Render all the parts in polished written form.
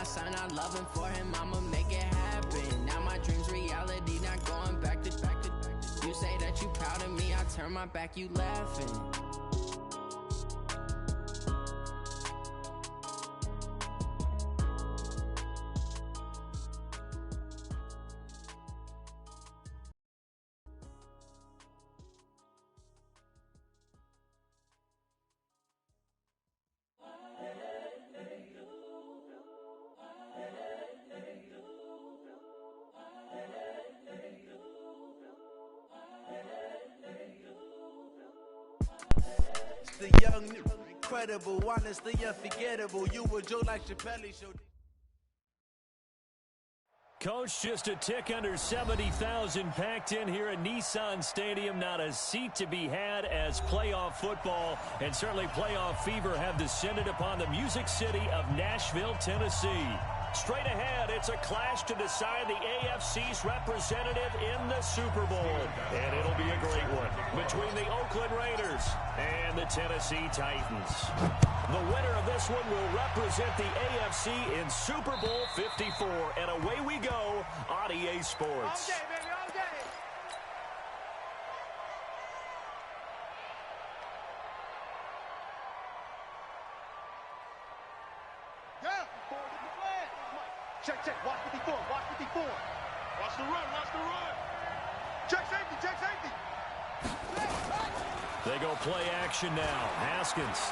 son, I love him. For him, I'ma make it happen. Now my dream's reality, not going back to. You say that you proud of me, I turn my back, you laughing. The young, incredible, honestly unforgettable. You were Joe like Chappelle show. Coach, just a tick under 70,000 packed in here at Nissan Stadium. Not a seat to be had as playoff football and certainly playoff fever have descended upon the Music City of Nashville, Tennessee. Straight ahead, it's a clash to decide the AFC's representative in the Super Bowl. And it'll be a great one between the Oakland Raiders and the Tennessee Titans. The winner of this one will represent the AFC in Super Bowl 54. And away we go on EA Sports. All day, baby, all day. Yeah. Check, check. Watch 54. Watch 54. Watch the run. Watch the run. Check safety. Check safety. They go play action now. Haskins.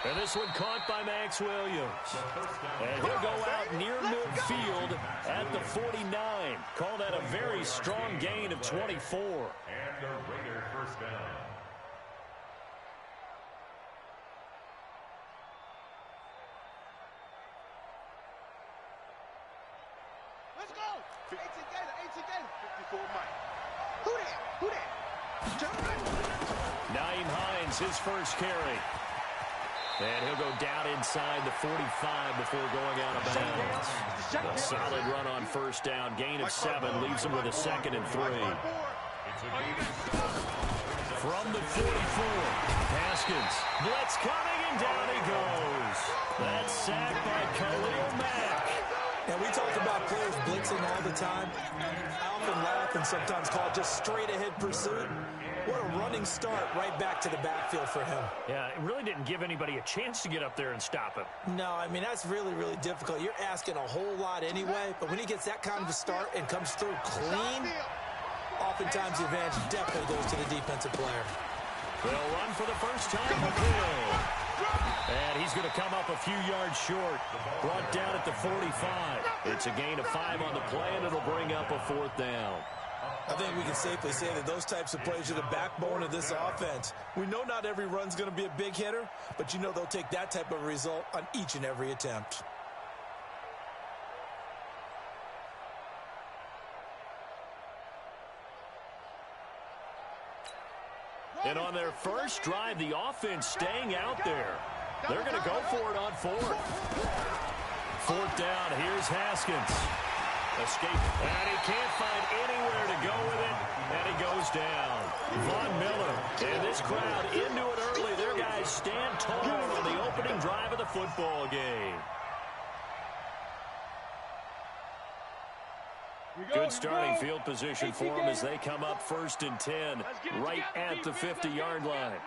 And this one caught by Max Williams. And he'll go out near midfield at the 49. Call that a very strong gain of 24. And the Raider first down. Let's go. 18 Gator. 54 Mike. Who that? Who that? Naeem Hines, his first carry. And he'll go down inside the 45 before going out of bounds. A solid run on first down. Gain of 7 leaves him with a 2nd and 3. From the 44, Haskins. Blitz coming, and down he goes. That's sacked by Khalil Mack. And we talk about players blitzing all the time. I often laugh and sometimes call it just straight-ahead pursuit. What a running start right back to the backfield for him. Yeah, it really didn't give anybody a chance to get up there and stop him. No, I mean, that's really, really difficult. You're asking a whole lot anyway, but when he gets that kind of a start and comes through clean, oftentimes the advantage definitely goes to the defensive player. They'll run for the first time with Hill. And he's going to come up a few yards short. Brought down at the 45. It's a gain of 5 on the play, and it'll bring up a 4th down. I think we can safely say that those types of plays are the backbone of this offense. We know not every run's going to be a big hitter, but you know they'll take that type of result on each and every attempt. And on their first drive, the offense staying out there. They're going to go for it on 4th. 4th down, here's Haskins. Escape, and he can't find anywhere to go with it, and he goes down. Von Miller, and this crowd into it early. Their guys stand tall on the opening drive of the football game. Good starting field position for them as they come up 1st and 10, right at the 50-yard line.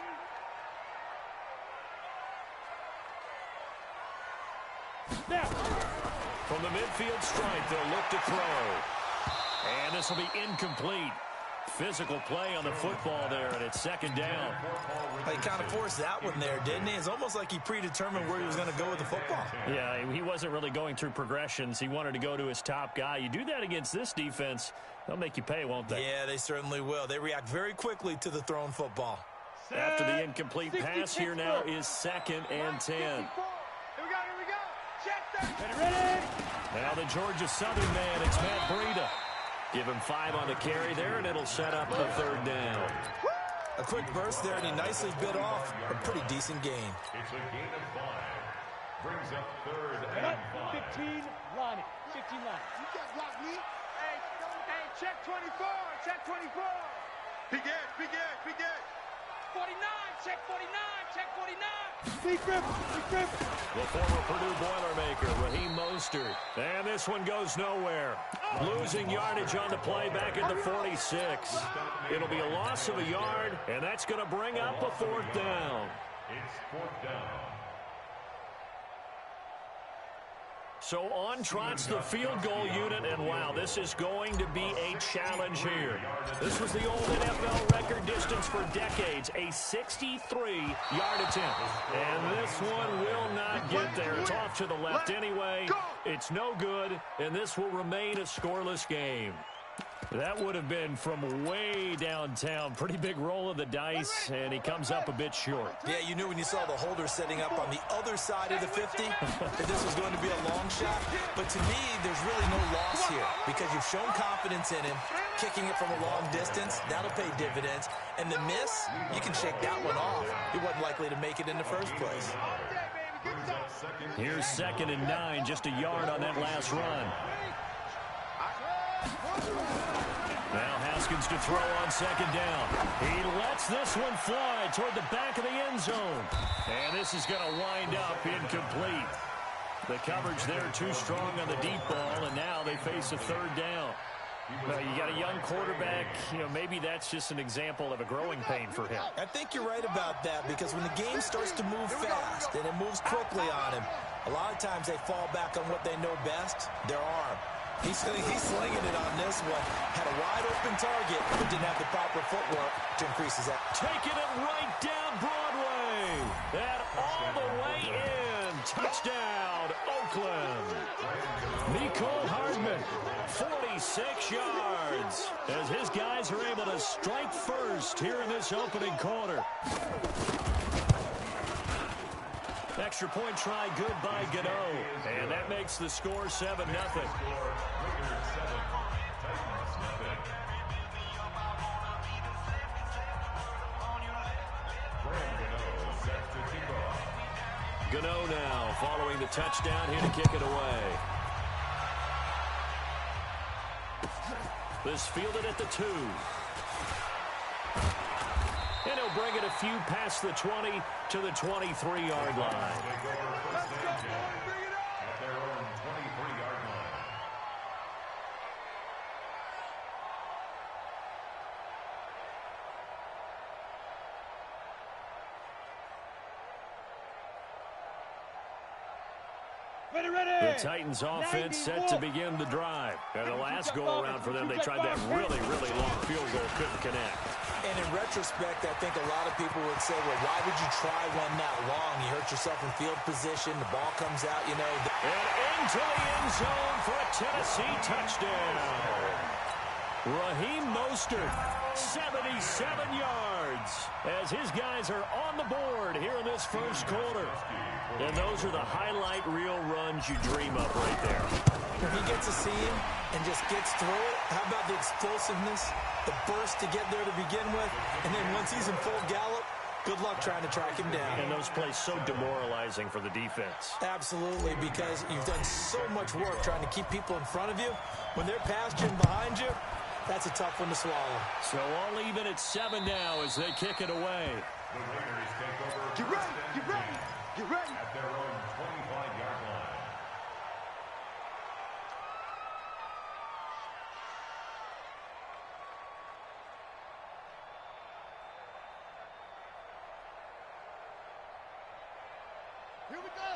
From the midfield stripe, they'll look to throw. And this will be incomplete. Physical play on the football there, and it's 2nd down. He kind of forced that one there, didn't he? It's almost like he predetermined where he was going to go with the football. Yeah, he wasn't really going through progressions. He wanted to go to his top guy. You do that against this defense, they'll make you pay, won't they? Yeah, they certainly will. They react very quickly to the thrown football. After the incomplete pass, here now is 2nd and 10. Here we go. Check that. Ready? Now the Georgia Southern man, it's Matt Breida. Give him 5 on the carry there, and it'll set up the 3rd down. A quick burst there, and he nicely bit off a pretty decent gain. It's a gain of 5. Brings up 3rd and 5. 15 line. 15 line. You can't block me. Hey, check 24. Check 24. Big edge. Check 49, check 49. Big grip, big grip. The former Purdue Boilermaker, Raheem Mostert. And this one goes nowhere. Losing yardage on the play back at the 46. It'll be a loss of a yard, and that's going to bring up a fourth down. It's fourth down. So on trots the field goal unit, and wow, this is going to be a challenge here. This was the old NFL record distance for decades, a 63-yard attempt. And this one will not get there. It's off to the left anyway. It's no good, and this will remain a scoreless game. That would have been from way downtown. Pretty big roll of the dice, and he comes up a bit short. Yeah, you knew when you saw the holder setting up on the other side of the 50 that this was going to be a long shot. But to me, there's really no loss here because you've shown confidence in him. Kicking it from a long distance, that'll pay dividends. And the miss, you can shake that one off. He wasn't likely to make it in the first place. Here's 2nd and 9, just a yard on that last run. Now Haskins to throw on 2nd down. He lets this one fly toward the back of the end zone. And this is going to wind up incomplete. The coverage there too strong on the deep ball, and now they face a 3rd down. You got a young quarterback, maybe that's just an example of a growing pain for him. I think you're right about that because when the game starts to move fast and it moves quickly on him, a lot of times they fall back on what they know best, their arm. He's slinging it on this one. Had a wide-open target, but didn't have the proper footwork to increase his act. Taking it right down Broadway. And all the way in. Touchdown, Oakland. Nicole Hardman, 46 yards. As his guys are able to strike first here in this opening quarter. Extra point try good by Gano. And that makes the score 7-0. Gano now following the touchdown here to kick it away. This fielded at the 2. And he'll bring it a few past the 20 to the 23-yard line. At their own 23-yard line. The Titans offense set to begin the drive. And the last go-around for them, they tried that really, really long field goal, couldn't connect. And in retrospect, I think a lot of people would say, well, why would you try one that long? You hurt yourself in field position. The ball comes out, And into the end zone for a Tennessee touchdown. Raheem Mostert, 77 yards, as his guys are on the board here in this first quarter. And those are the highlight reel runs you dream of right there. If he gets to see him and just gets through it, how about the explosiveness, the burst to get there to begin with, and then once he's in full gallop, good luck trying to track him down. And those plays so demoralizing for the defense. Absolutely, because you've done so much work trying to keep people in front of you. When they're past you and behind you, that's a tough one to swallow. So all even at 7 now as they kick it away. The Raiders take over. Get ready, get ready, get ready. At their own 25-yard line.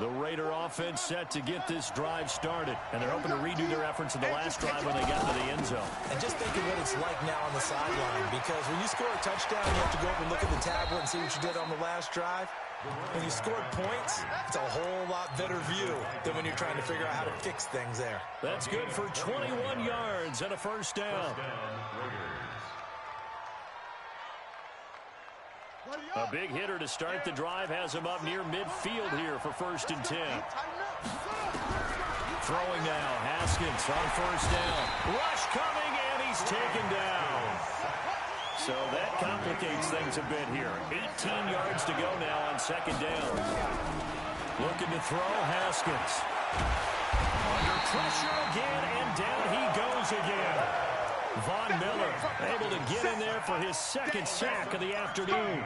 The Raider offense set to get this drive started, and they're hoping to redo their efforts in the last drive when they got to the end zone. And just think of what it's like now on the sideline, because when you score a touchdown, you have to go up and look at the tablet and see what you did on the last drive. When you scored points, it's a whole lot better view than when you're trying to figure out how to fix things there. That's good for 21 yards and a first down. A big hitter to start the drive has him up near midfield here for 1st and 10. Throwing now, Haskins on 1st down. Rush coming, and he's taken down. So that complicates things a bit here. 18 yards to go now on 2nd down. Looking to throw, Haskins. Under pressure again, and down he goes again. Von Miller able to get in there for his second sack of the afternoon.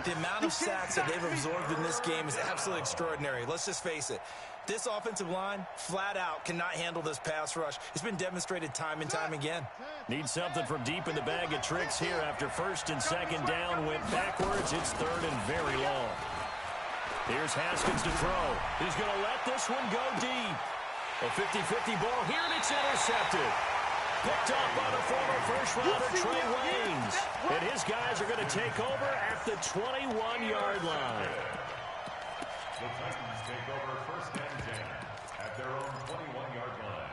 The amount of sacks that they've absorbed in this game is absolutely extraordinary. Let's just face it. This offensive line, flat out, cannot handle this pass rush. It's been demonstrated time and time again. Need something from deep in the bag of tricks here after first and second down went backwards. It's third and very long. Here's Haskins to throw. He's going to let this one go deep. A 50-50 ball here, and it's intercepted. Picked up by the former first-rounder Trey Waynes. And his guys are going to take over at the 21-yard line. The Titans take over first and 10 at their own 21-yard line.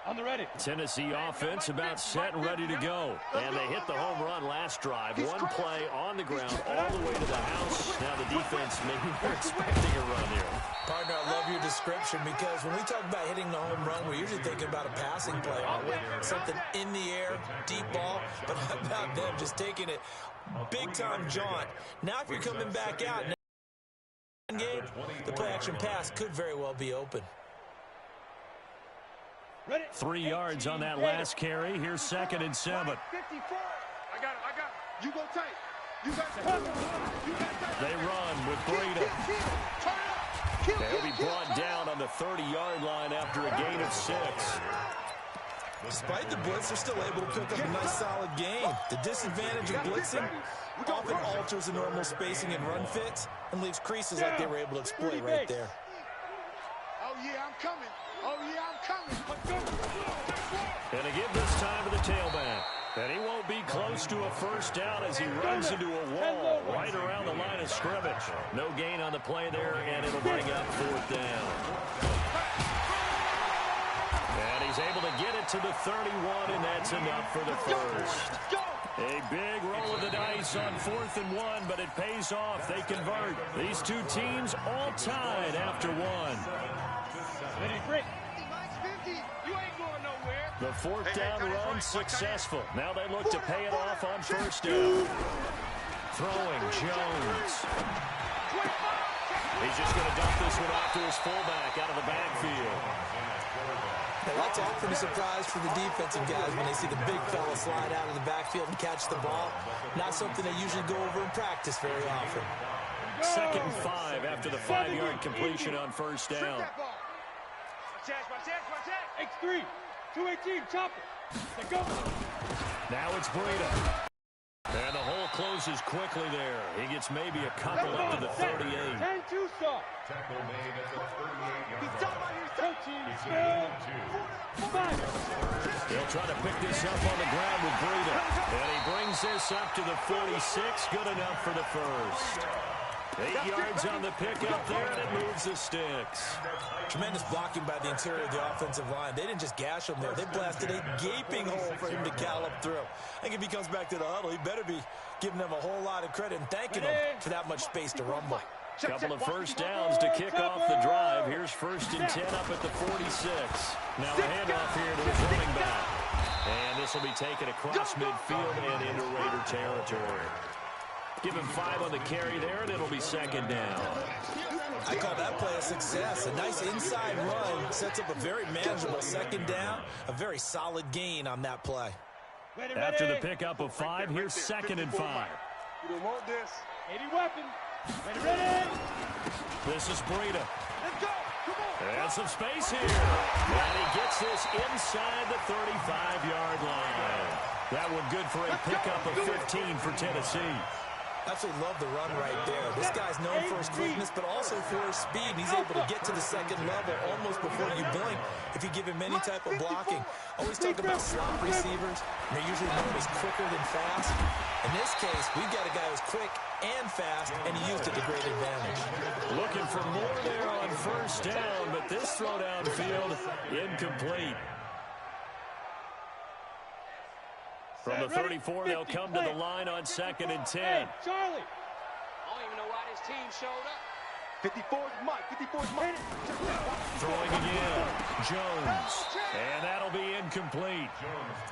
On the ready. Tennessee offense about set and ready to go. And they hit the home run last drive. One play on the ground all the way to the house. Now the defense, maybe they're expecting a run here. Partner, I love your description because when we talk about hitting the home run, we're usually thinking about a passing play, aren't we? Something in the air, deep ball, but how about them just taking it big-time jaunt. Now if you're coming back out in the game, the play-action pass could very well be open. 3 yards on that last carry. Here's second and 7. 54. I got it. You go tight. You got it. They run with Breida. They'll be brought down on the 30-yard line after a gain of 6. Despite the blitz, they're still able to pick up a nice solid gain. The disadvantage of blitzing often alters the normal spacing and run fits and leaves creases like they were able to exploit right there. Oh, yeah, I'm coming. Oh, yeah, I'm coming. And they give this time to the tailback. And he won't be close to a first down as he runs into a wall right around the line of scrimmage. No gain on the play there, and it'll bring up fourth down. And he's able to get it to the 31, and that's enough for the first. A big roll of the dice on 4th and 1, but it pays off. They convert. These two teams all tied after one. You ain't going nowhere. The fourth down run successful. Now they look to pay it off on first down. Throwing Jones. He's just going to dump this one off to his fullback out of the backfield. Now, that's often a surprise for the defensive guys when they see the big fella slide out of the backfield and catch the ball. Not something they usually go over in practice very often. 2nd and 5 after the 5-yard completion on first down. X3, 218, chopper. Let's go. Now it's Breida. And the hole closes quickly there. He gets maybe a couple up to the 38. 10-2 stop. Tackle made at the 38-yard line. 13, He'll try to pick this up on the ground with Breida. And he brings this up to the 46. Good enough for the first. 8 yards on the pickup there, and it moves the sticks. Tremendous blocking by the interior of the offensive line. They didn't just gash him there. They blasted a gaping hole for him to gallop through. I think if he comes back to the huddle, he better be giving them a whole lot of credit and thanking them for that much space to rumble. Couple of first downs to kick off the drive. Here's 1st and 10 up at the 46. Now a handoff here to his running back. And this will be taken across midfield and into Raider territory. Give him 5 on the carry there, and it'll be 2nd down. I call that play a success. A nice inside run sets up a very manageable 2nd down. A very solid gain on that play. After the pickup of 5, here's 2nd and 5. You don't want this. 80 weapon. Ready. This is Breida. Let's go. Come on. And some space here. And he gets this inside the 35-yard line. That one good for a pickup of 15 for Tennessee. Absolutely love the run right there. This guy's known for his quickness, but also for his speed. He's able to get to the 2nd level almost before you blink if you give him any type of blocking. Always talk about slot receivers. They're usually known as quicker than fast. In this case, we've got a guy who's quick and fast, and he used it to great advantage. Looking for more there on first down, but this throw downfield incomplete. From the 34, they'll come to the line on 2nd and 10. Charlie. I don't even know why this team showed up. 54 is Mike. 54 is Mike. Throwing again. Jones. And that'll be incomplete.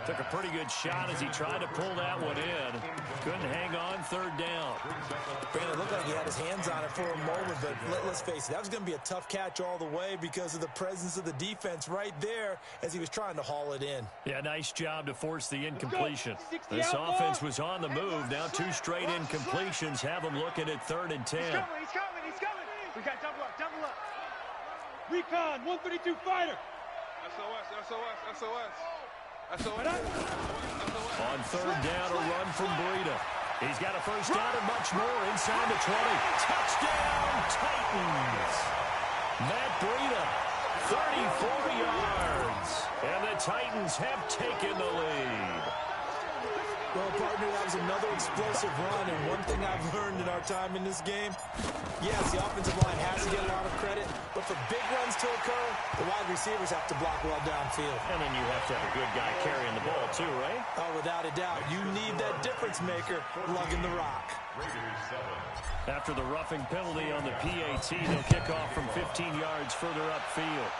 Took a pretty good shot as he tried to pull that one in. Couldn't hang on. Third down. Brandon, it looked like he had his hands on it for a moment, but let's face it, that was going to be a tough catch all the way because of the presence of the defense right there as he was trying to haul it in. Yeah, nice job to force the incompletion. This offense was on the move. Now 2 straight incompletions have them looking at 3rd and 10. He's coming. We got double up. Recon, 132 fighter. SOS. On 3rd down, a run from Breida. He's got a first down and much more inside the 20. Touchdown, Titans. Matt Breida, 34 yards. And the Titans have taken the lead. Well, partner, that was another explosive run, and one thing I've learned in our time in this game, yes, the offensive line has to get a lot of credit, but for big runs to occur, the wide receivers have to block well downfield. And then you have to have a good guy carrying the ball too, right? Oh, without a doubt. You need that difference maker lugging the rock. After the roughing penalty on the PAT, they'll kick off from 15 yards further upfield.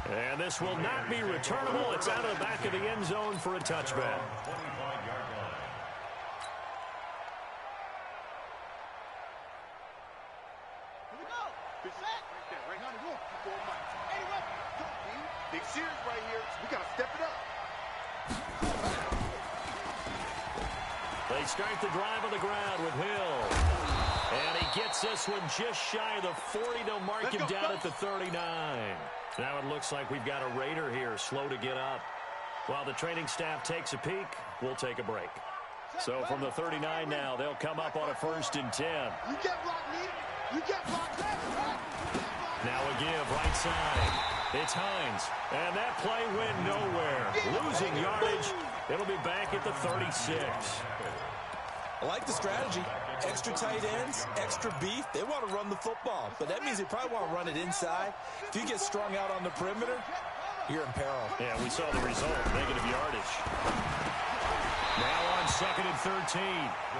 And this will not be returnable. It's out of the back of the end zone for a touchback. Big series right here. We got to step it up. They start the drive on the ground with Hill. And he gets this one just shy of the 40. They'll mark him down at the 39. Now it looks like we've got a Raider here, slow to get up. While the training staff takes a peek, we'll take a break. So from the 39 now, they'll come up on a 1st and 10. You get blocked, me. You get blocked. Now a give right side. It's Hines. And that play went nowhere. Losing yardage. It'll be back at the 36. I like the strategy. Extra tight ends, extra beef. They want to run the football, but that means they probably want to run it inside. If you get strung out on the perimeter, you're in peril. Yeah, we saw the result, negative yardage. Now on 2nd and 13,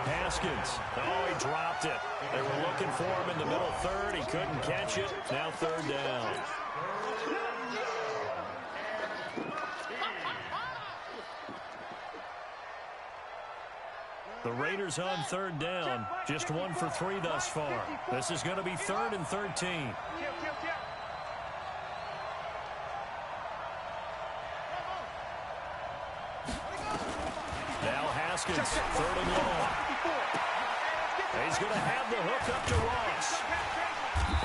Haskins. Oh, he dropped it. They were looking for him in the middle 3rd. He couldn't catch it. Now 3rd down. The Raiders on 3rd down. Just 1 for 3 thus far. This is going to be 3rd and 13. Now Haskins, 3rd and long. He's going to have the hook up to Ross.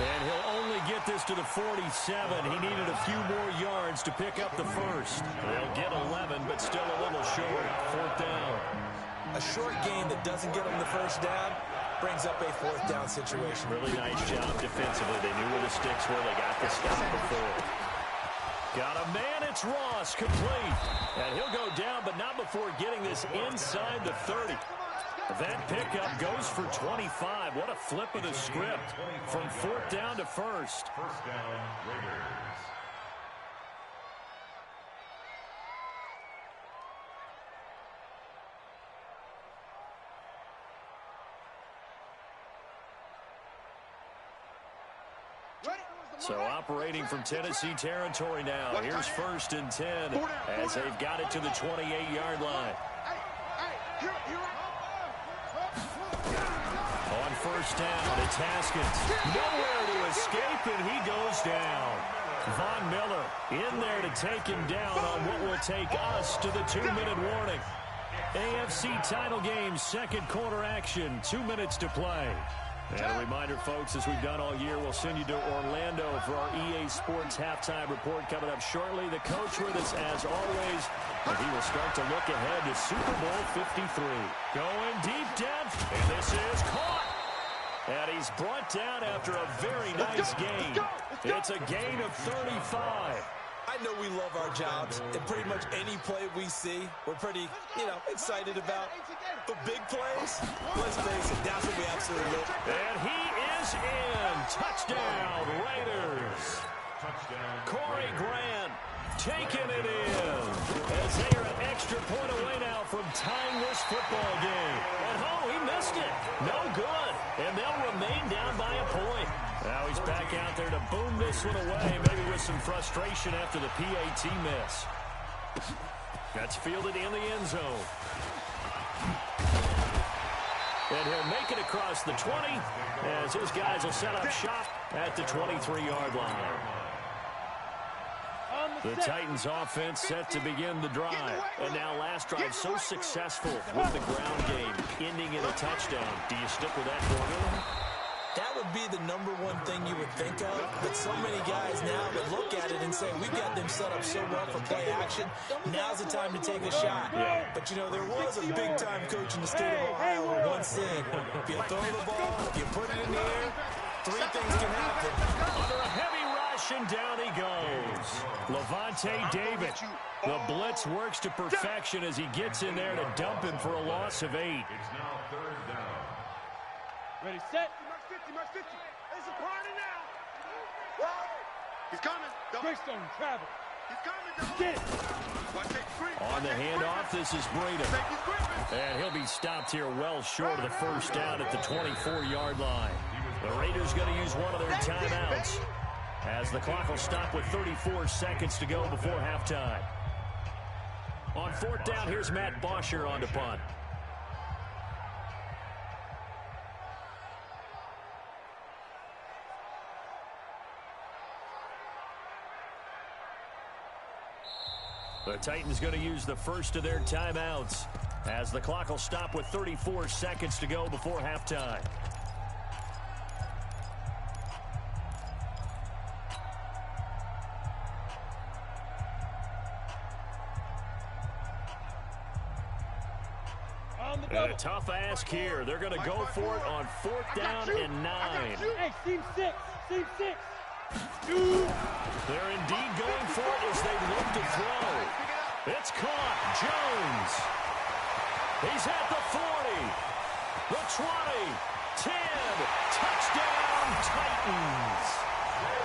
And he'll only get this to the 47. He needed a few more yards to pick up the first. They'll get 11, but still a little short. 4th down. A short gain that doesn't get them the first down brings up a 4th down situation. Really nice job defensively. They knew where the sticks were. They got the stop before. Got a man. It's Ross, complete. And he'll go down, but not before getting this inside the 30. That pickup goes for 25. What a flip of the script from 4th down to 1st. 1st down, Raiders. So operating from Tennessee territory now. Here's 1st and 10 as they've got it to the 28-yard line. On 1st down, it's Haskins. Nowhere to escape, and he goes down. Von Miller in there to take him down on what will take us to the 2-minute warning. AFC title game, 2nd quarter action, 2 minutes to play. And a reminder, folks, as we've done all year, we'll send you to Orlando for our EA Sports halftime report coming up shortly. The coach with us, as always, and he will start to look ahead to Super Bowl 53. Going deep depth, and this is caught. And he's brought down after a very nice gain. It's a gain of 35. I know we love our jobs, and pretty much any play we see, we're pretty, excited about. But big plays, let's face it, that's what we absolutely love. And he is in. Touchdown, Raiders. Corey Grant taking it in as they are an extra point away now from tying this football game. And he missed it. No good. And they'll remain down by a point. Now he's back out there to boom this one away, maybe with some frustration after the PAT miss. That's fielded in the end zone. And he'll make it across the 20 as his guys will set up shop at the 23-yard line. The Titans offense set to begin the drive. And now last drive so successful with the ground game, ending in a touchdown. Do you stick with that formula? That would be the number one thing you would think of, but so many guys now that look at it and say, we've got them set up so well for play action, now's the time to take a shot. Yeah. But, you know, there was a big-time coach in the state of Ohio who once said, if you throw the ball, if you put it in the air, three things can happen. Under a heavy rush, and down he goes. Levante David. The blitz works to perfection as he gets in there to dump him for a loss of 8. It's now 3rd down. Ready, set. Mark 50. It's a party now. He's coming. Greystone, travel. He's coming. Get it. Watch take screen. On the handoff, this is Breida. And he'll be stopped here well short of the first down at the 24-yard line. The Raiders going to use one of their timeouts as the clock will stop with 34 seconds to go before halftime. On 4th down, here's Matt Bosher on to punt. The Titans going to use the first of their timeouts as the clock will stop with 34 seconds to go before halftime. And a tough ask here. They're going to go for it on 4th down and 9. Hey, seam 6. Seam 6. They're indeed going for it as they look to throw. It's caught. Jones. He's at the 40. The 20. 10. Touchdown, Titans.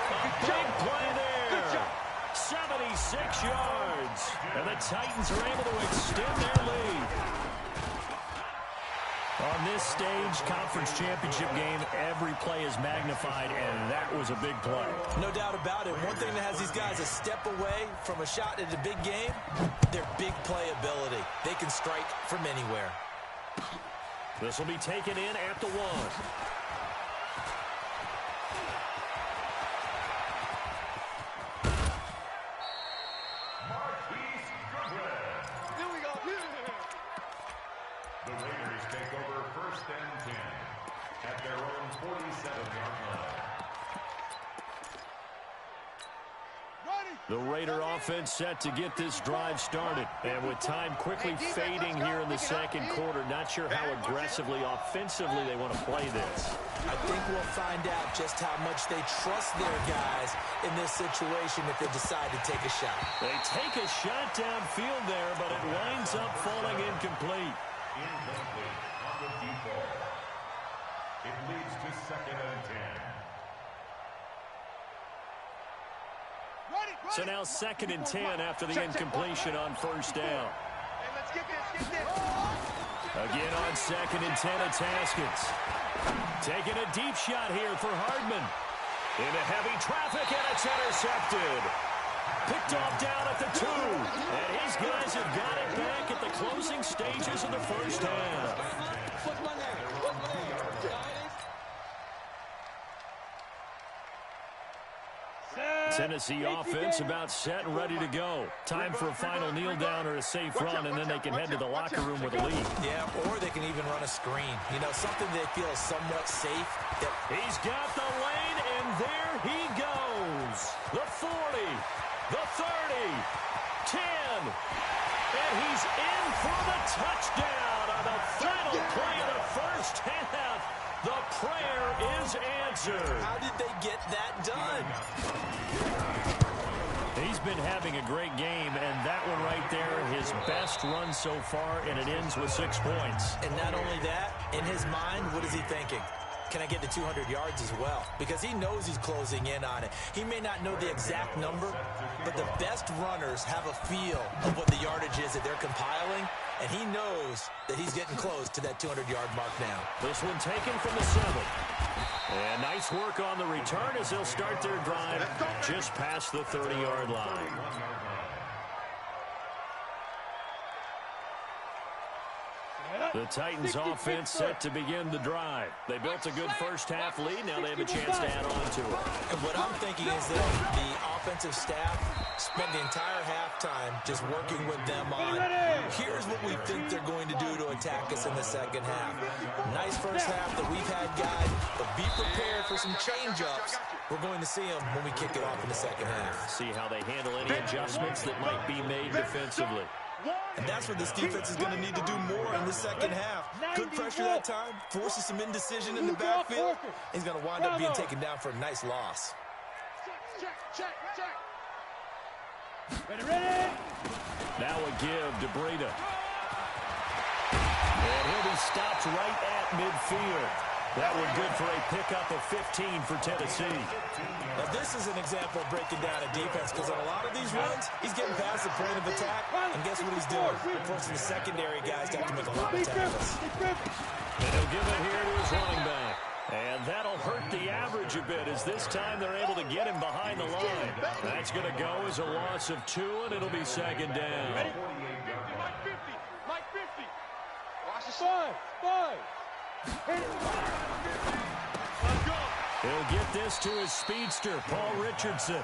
A big play there. 76 yards. And the Titans are able to extend their lead. On this stage, conference championship game, every play is magnified, and that was a big play. No doubt about it. One thing that has these guys a step away from a shot at a big game, their big play ability. They can strike from anywhere. This will be taken in at the 1. Here we go. The Raiders take over 1st and 10 at their own 47-yard line. The Raider offense set to get this drive started. And with time quickly fading here in the second quarter, not sure how aggressively, offensively they want to play this. I think we'll find out just how much they trust their guys in this situation if they decide to take a shot. They take a shot downfield there, but it winds up falling incomplete. Incomplete on the deep ball. It leads to 2nd and 10. So now 2nd and 10 after the incompletion on 1st down. Hey, let's get this. Again on 2nd and 10, it's Haskins. Taking a deep shot here for Hardman. Into heavy traffic, and it's intercepted. Picked off down at the 2. And his guys have got it back at the closing stages of the first half. Tennessee offense about set and ready to go. Time for a final kneel down or a safe run, and then they can head to the locker room with a lead. Yeah, or they can even run a screen. You know, something they feel is somewhat safe. He's got the lane, and there he goes. The 40, the 30, 10, and he's in for the touchdown on the final play of the first half. The prayer is answered. How did they get that done? He's been having a great game, and that one right there, his best run so far, and it ends with 6 points. And not only that, in his mind, what is he thinking? can I get to 200 yards as well? Because he knows he's closing in on it. He may not know the exact number, but the best runners have a feel of what the yardage is that they're compiling, and he knows that he's getting close to that 200-yard mark now. This one taken from the 7. And nice work on the return as they'll start their drive just past the 30-yard line. The Titans offense set to begin the drive. They built a good first-half lead. Now they have a chance to add on to it. And what I'm thinking is that the offensive staff spent the entire halftime just working with them on, here's what we think they're going to do to attack us in the second half. Nice first half that we've had, guys, but be prepared for some change-ups. We're going to see them when we kick it off in the second half. See how they handle any adjustments that might be made defensively. And that's what this defense is going to need to do more in the second half. Good pressure that time, forces some indecision in the backfield. He's going to wind up being taken down for a nice loss. Check. Ready. Now a give to Breida. And he'll be stopped right at midfield. That one good for a pickup of 15 for Tennessee. Now, this is an example of breaking down a defense, because on a lot of these runs, he's getting past the point of attack, and guess what he's doing? He's forcing the secondary guys to have to make a lot of tackles. And he'll give it here to his running back. And that'll hurt the average a bit, as this time they're able to get him behind the line. That's going to go as a loss of 2, and it'll be second down. Ready? Mike 50. Watch the 5. He'll get this to his speedster, Paul Richardson.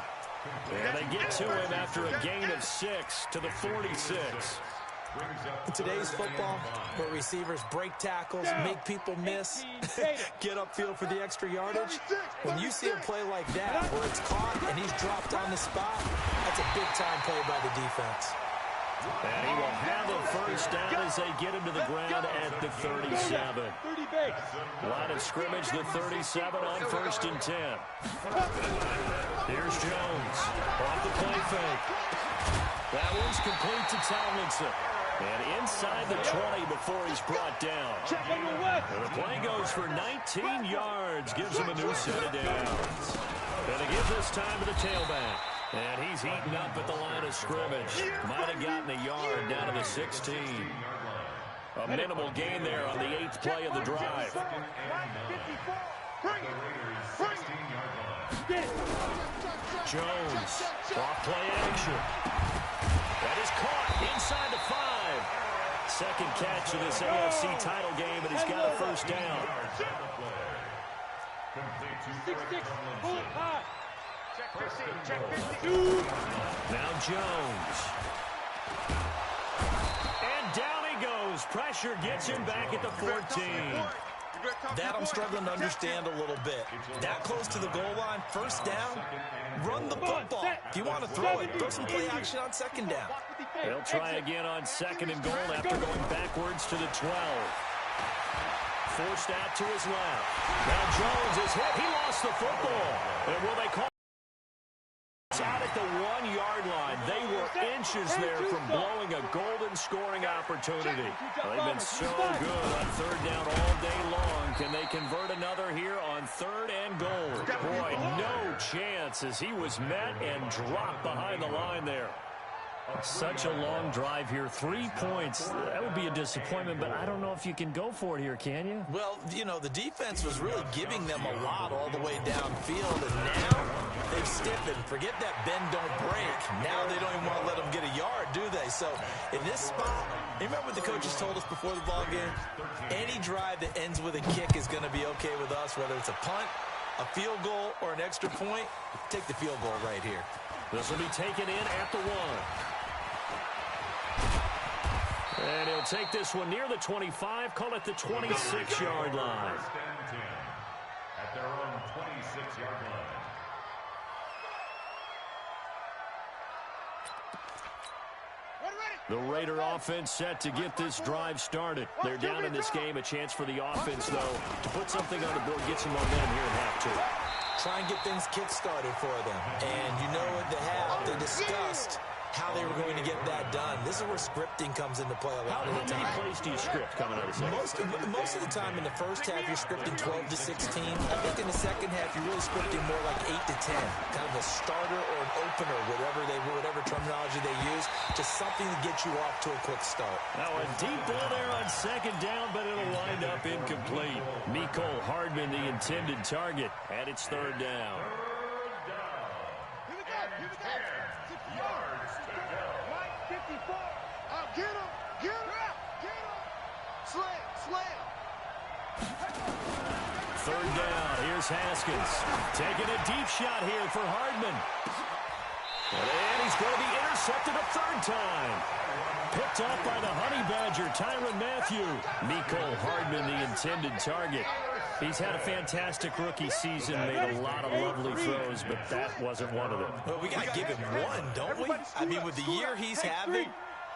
And they get to him after a gain of 6 to the 46. In today's football, where receivers break tackles, make people miss, get upfield for the extra yardage, when you see a play like that where it's caught and he's dropped on the spot, that's a big-time play by the defense. And he will have a first down as they get him to the ground at the 37. Line of scrimmage, the 37 on 1st and 10. Here's Jones. Off the play fake. That one's complete to Tomlinson. And inside the 20 before he's brought down. And the play goes for 19 yards. Gives him a new set of downs. And they give this time to the tailback. And he's heating up at the line of scrimmage. Might have gotten a yard down to the 16. A minimal gain there on the 8th play of the drive. Jones, off play action. That is caught inside the 5. Second catch of this AFC title game, and he's got a first down. 6-6, pull it high. Now Jones. And down he goes. Pressure gets him back at the 14. That I'm struggling to understand a little bit. That close to the goal line, first down, run the football. If you want to throw it, throw some play action on second down. They'll try again on 2nd and goal after going backwards to the 12. Forced out to his left. Now Jones is hit. He lost the football. And will they call it out at the 1-yard line? They were inches there from blowing a golden scoring opportunity. They've been so good on 3rd down all day long. Can they convert another here on 3rd and goal? Boy, no chance, as he was met and dropped behind the line there. Such a long drive here. 3 points. That would be a disappointment, but I don't know if you can go for it here, can you? Well, you know, the defense was really giving them a lot all the way downfield, and now they've stiffened. Forget that bend, don't break. Now they don't even want to let them get a yard, do they? So in this spot, remember what the coaches told us before the ball game? Any drive that ends with a kick is going to be okay with us, whether it's a punt, a field goal, or an extra point. Take the field goal right here. This will be taken in at the 1. And he'll take this one near the 25, call it the 26-yard line. At their own 26-yard line. The Raider offense set to get this drive started. They're down in this game. A chance for the offense, though, to put something on the board, get some momentum here in half 2. Try and get things kick-started for them. And you know at the half, they discussed how they were going to get that done. This is where scripting comes into play a lot of the time. How many plays do you script coming out of the second? Most of the time in the first half, you're scripting 12 to 16. I think in the second half, you're really scripting more like 8 to 10. Kind of a starter or an opener, whatever terminology they use. Just something to get you off to a quick start. Now a deep ball there on second down, but it'll wind up incomplete. Mecole Hardman, the intended target, and it's third down. Here we go. 6 yards to go. Mike 54. Get him. Slam. Third down. Here's Haskins. Taking a deep shot here for Hardman. And he's going to be intercepted a third time. Picked up by the Honey Badger, Tyrann Mathieu. Mecole Hardman, the intended target. He's had a fantastic rookie season, made a lot of lovely throws, but that wasn't one of them. Well, we got to give him one, don't we? I mean, with the year he's having,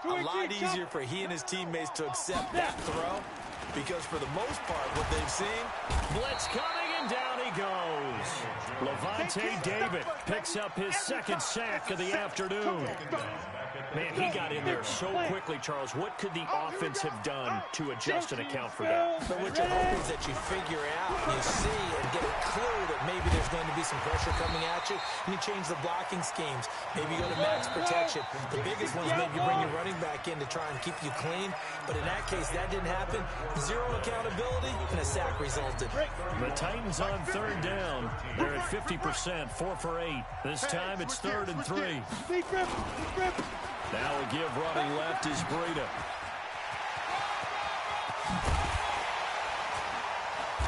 a lot easier for he and his teammates to accept that throw, because for the most part, what they've seen... Blitz coming, and down he goes. Levante David picks up his second sack of the afternoon. Man, he got in there so quickly, Charles. What could the offense have done to adjust and account for that? But what you're hoping is that you figure out, you see, and get a clue that maybe there's going to be some pressure coming at you, and you change the blocking schemes. Maybe you go to max protection. The biggest one is maybe you bring your running back in to try and keep you clean. But in that case, that didn't happen. Zero accountability, and a sack resulted. The Titans on third down. They're at 50%, 4 for 8. This time it's 3rd and 3. Now a give running left is Breida.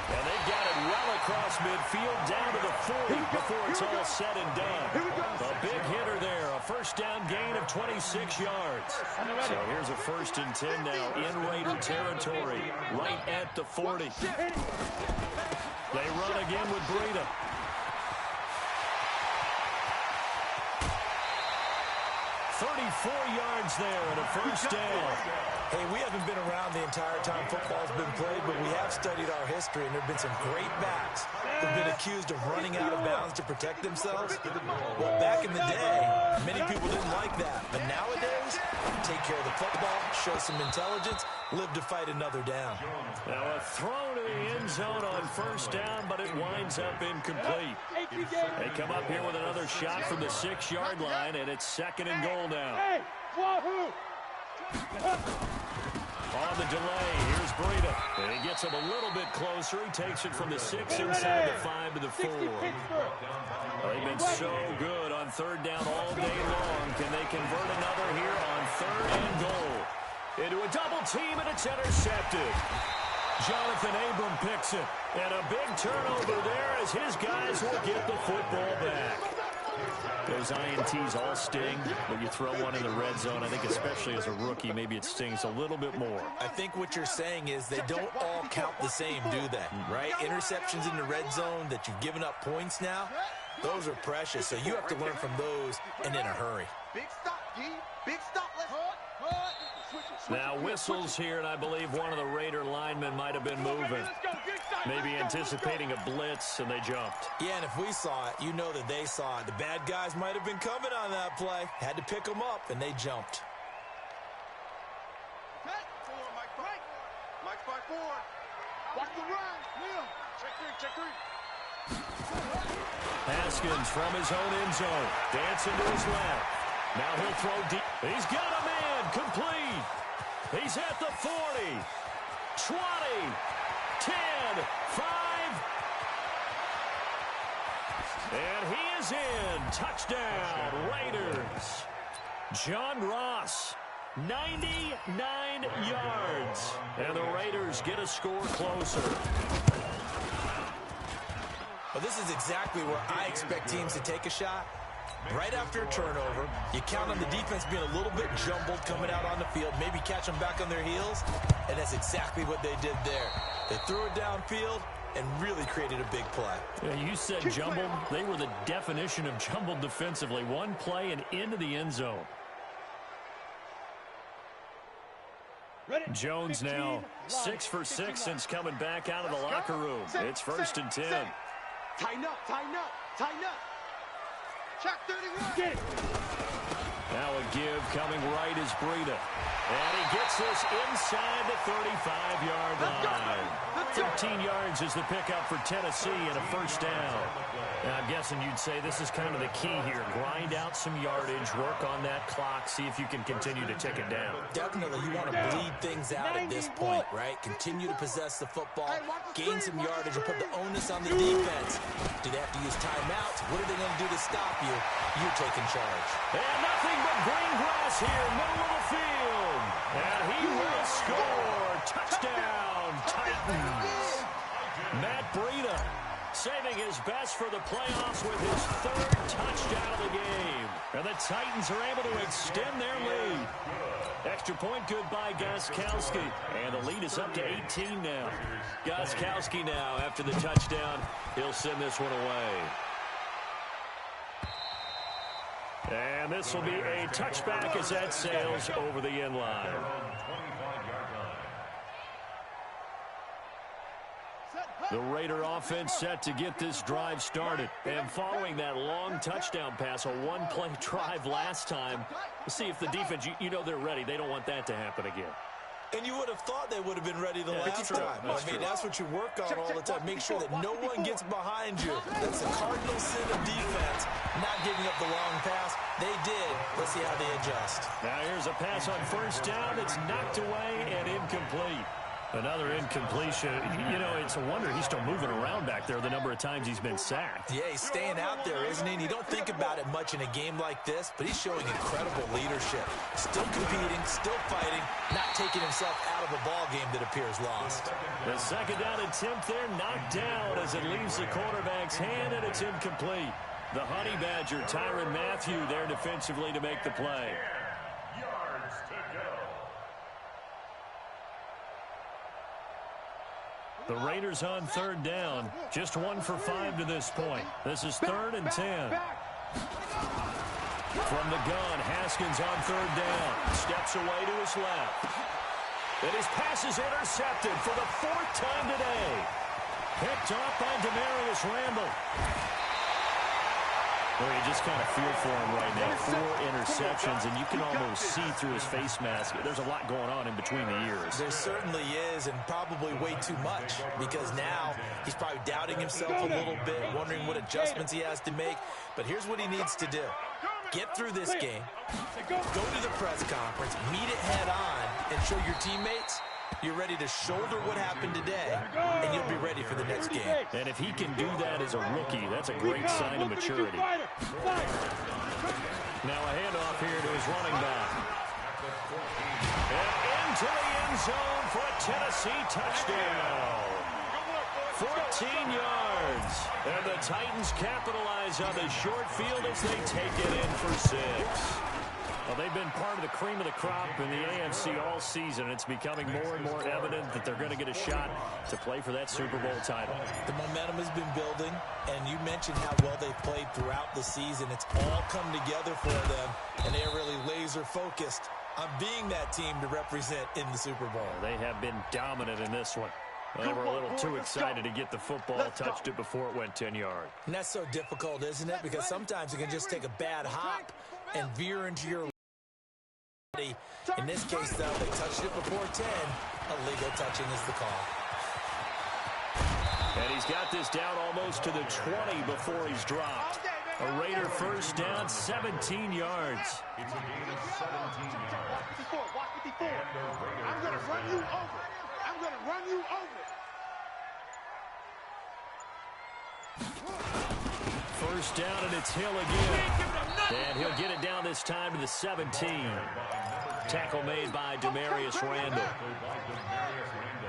And they've got it well across midfield down to the 40 before it's all said and done. A big hitter there, a first down gain of 26 yards. So here's a 1st and 10 now in Raider territory, right at the 40. They run again with Breida. 34 yards there and a first down. Hey, we haven't been around the entire time football's been played, but we have studied our history, and there have been some great backs who have been accused of running out of bounds to protect themselves. Well, back in the day, many people didn't like that. But nowadays, take care of the football, show some intelligence, live to fight another down. Now a throw to the end zone on first down, but it winds up incomplete. They come up here with another shot from the 6-yard line, and it's 2nd and goal now. On the delay, here's Breida. And he gets him a little bit closer. He takes it from the 6 inside the 5 to the 4. They've been so good on third down all day long. Can they convert another here on 3rd and goal? Into a double team, and it's intercepted. Jonathan Abram picks it. And a big turnover there as his guys will get the football back. Those INTs all sting, but you throw one in the red zone. I think especially as a rookie, maybe it stings a little bit more. I think what you're saying is they don't all count the same, do they? Right? Interceptions in the red zone that you've given up points now, those are precious. So you have to learn from those and in a hurry. Big stop, G. Big stop. Let's Now whistles here, and I believe one of the Raider linemen might have been moving. Maybe anticipating a blitz, and they jumped. Yeah, and if we saw it, you know that they saw it. The bad guys might have been coming on that play. Had to pick them up, and they jumped. Mike's by 4. Watch the run. Neil. Check 3. Haskins from his own end zone. Dancing to his left. Now he'll throw deep. He's got a man. Complete. He's at the 40. 20. 10. 5. And he is in. Touchdown, Raiders. John Ross, 99 yards. And the Raiders get a score closer. Well, this is exactly where I expect teams to take a shot. Right after a turnover, you count on the defense being a little bit jumbled coming out on the field, maybe catch them back on their heels, and that's exactly what they did there. They threw it downfield and really created a big play. Yeah, you said jumbled. They were the definition of jumbled defensively. One play and into the end zone. Jones now 6 for 6 since coming back out of the locker room. It's 1st and 10. Tighten up. Check 31. Now a give is Breida. And he gets this inside the 35-yard line. 13 yards is the pickup for Tennessee and a first down. And I'm guessing you'd say this is kind of the key here. Grind out some yardage, work on that clock, see if you can continue to tick it down. Definitely, you want to bleed things out at this point, right? Continue to possess the football, gain some yardage, and put the onus on the defense. Do they have to use timeouts? What are they going to do to stop you? You're taking charge. And nothing but green grass here, middle of the field. And he will score. Touchdown, Titans. Matt Breida saving his best for the playoffs with his third touchdown of the game. And the Titans are able to extend their lead. Extra point good by Gostkowski. And the lead is up to 18 now. Gostkowski now, after the touchdown, he'll send this one away. And this will be a touchback as that sails over the end line. The Raider offense set to get this drive started. And following that long touchdown pass, a one-play drive last time, we'll see if the defense, you know they're ready. They don't want that to happen again. And you would have thought they would have been ready the last time. I mean, that's what you work on all the time. Make sure that no one gets behind you. That's the cardinal sin of defense, not giving up the long pass. They did. Let's see how they adjust. Now here's a pass on first down. It's knocked away and incomplete. Another incompletion. You know, it's a wonder he's still moving around back there the number of times he's been sacked. Yeah, he's staying out there, isn't he? And you don't think about it much in a game like this, but he's showing incredible leadership. Still competing, still fighting, not taking himself out of a ball game that appears lost. The second down attempt there knocked down as it leaves the quarterback's hand, and it's incomplete. The Honey Badger, Tyrann Mathieu, there defensively to make the play. The Raiders on third down. Just 1 for 5 to this point. This is 3rd and 10. From the gun, Haskins on third down. Steps away to his left. And his pass is intercepted for the 4th time today. Picked off by Demarius Randall. Well, you just kind of feel for him right now. 4 interceptions, and you can almost see through his face mask. There's a lot going on in between the ears. There certainly is, and probably way too much, because now he's probably doubting himself a little bit, wondering what adjustments he has to make. But here's what he needs to do. Get through this game, go to the press conference, meet it head on, and show your teammates you're ready to shoulder what happened today, and you'll be ready for the next game. And if he can do that as a rookie, that's a great sign of maturity. Now a handoff here to his running back. And into the end zone for a Tennessee touchdown. 14 yards. And the Titans capitalize on the short field as they take it in for 6. Well, they've been part of the cream of the crop in the AFC all season. It's becoming more and more evident that they're going to get a shot to play for that Super Bowl title. The momentum has been building, and you mentioned how well they've played throughout the season. It's all come together for them, and they're really laser-focused on being that team to represent in the Super Bowl. They have been dominant in this one. Well, they were a little too excited to get the football, touched it before it went 10 yards. And that's so difficult, isn't it? Because sometimes it can just take a bad hop and veer into your... In this case, though, they touched it before 10. Illegal touching is the call. And he's got this down almost to the 20 before he's dropped. A Raider first down, 17 yards. It's a gain of 17 yards. Watch 54. I'm going to run you over. I'm going to run you over. First down, and it's Hill again. And he'll get it down this time to the 17. Tackle made by Demarius Randall.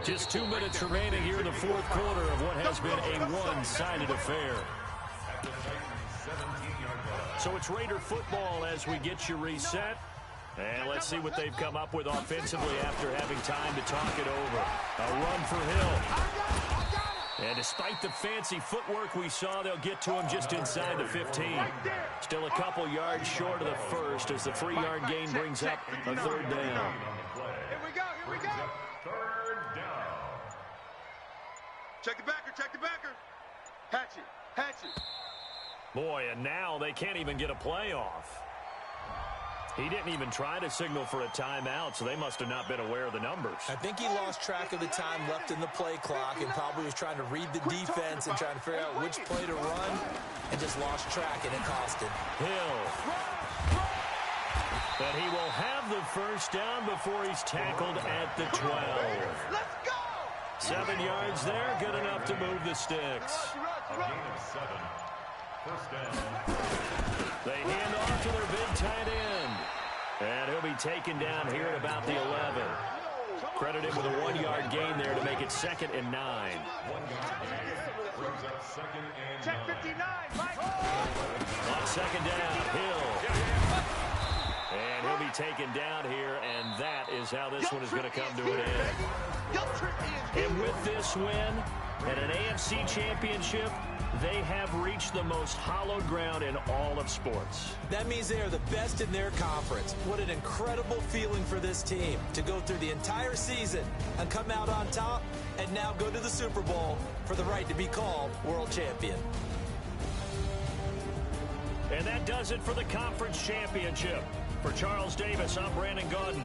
Just 2 minutes remaining here in the 4th quarter of what has been a one-sided affair. So it's Raider football as we get you reset. And let's see what they've come up with offensively after having time to talk it over. A run for Hill. And despite the fancy footwork we saw, they'll get to him just inside the 15. Still a couple yards short of the first as the 3-yard gain brings up a 3rd down. Here we go, here we go. 3rd down. Check the backer, check the backer. Hatch it, hatch it. Boy, and now they can't even get a play off. He didn't even try to signal for a timeout, so they must have not been aware of the numbers. I think he lost track of the time left in the play clock and probably was trying to read the defense and trying to figure out which play to run and just lost track, and it cost him. Hill. But he will have the first down before he's tackled at the 12. Let's go! 7 yards there, good enough to move the sticks. A gain of 7. First down. They hand off to their big tight end. And he'll be taken down here at about the 11. Credit him with a 1-yard gain there to make it 2nd and 9. 1-yard gain. Brings up 2nd and 9. Check 59, Mike. On 2nd down, Hill. And he'll be taken down here, and that is how this one is going to come to an end. And with this win and an AFC championship, they have reached the most hallowed ground in all of sports. That means they are the best in their conference. What an incredible feeling for this team to go through the entire season and come out on top and now go to the Super Bowl for the right to be called world champion. And that does it for the conference championship. For Charles Davis, I'm Brandon Gaudin.